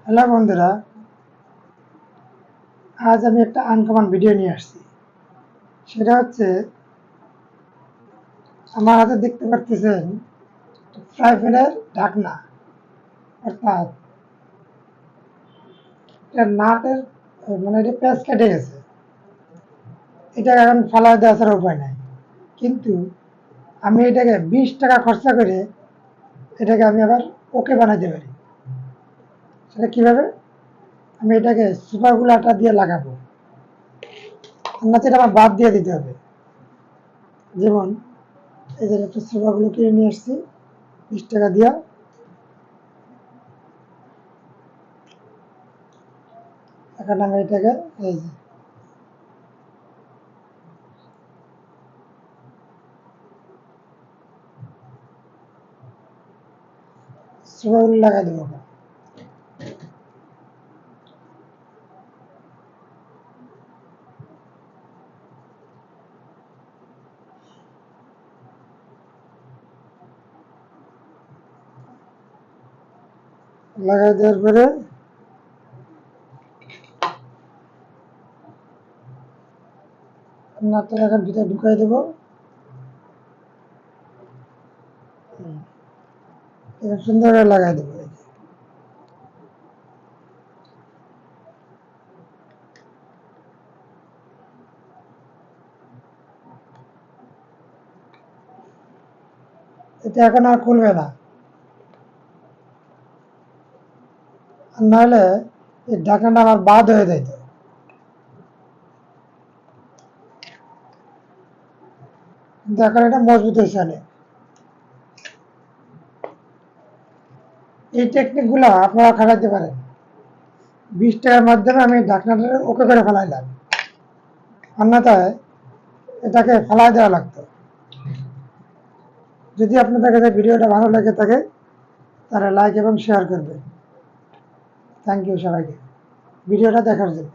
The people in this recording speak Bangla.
হ্যালো বন্ধুরা, আজ আমি একটা আনকমন ভিডিও নিয়ে আসছি। সেটা হচ্ছে, আমার হাতে দেখতে পাচ্ছেন ফ্রাই প্যানের ঢাকনা, অর্থাৎ এটা নাটের মানে এটা পেঁচ কেটে গেছে। এটা এখন ফালাই দেওয়া ছাড়া উপায় নাই। কিন্তু আমি এটাকে 20 টাকা খরচা করে এটাকে আমি আবার ওকে বানাইতে পারি। সেটা কিভাবে? আমি এটাকে সুপারগুলো আটা দিয়ে লাগাবো, অন্যথায় এটা আমার বাদ দিয়ে দিতে হবে। যেমন এই যে একটা সুপারগুলো কিনে নিয়ে আসছি 20 টাকা দিয়া। এখন আমি এটাকে এই যে সুপারগুলো লাগাই দেবো। লাগাই দেওয়ার পরে নাটটা এখন ভিতরে ঢুকাই দেবো। সুন্দর করে লাগাই দেবো। এটা এখন আর খুলবে না, আর নাহলে এই ঢাকনাটা আমার বাদ হয়ে যেত। কিন্তু এখন এটা মজবুত হয়েছে অনেক। এই টেকনিকগুলো আপনারা খাটাইতে পারেন। 20 টাকার মাধ্যমে আমি ঢাকনাটা ওকে করে ফেলাইলাম, অন্যথায় এটাকে ফেলাই দেওয়া লাগতো। যদি আপনাদের কাছে ভিডিওটা ভালো লেগে থাকে তাহলে লাইক এবং শেয়ার করবেন। থ্যাংক ইউ সবাইকে ভিডিওটা দেখার জন্য।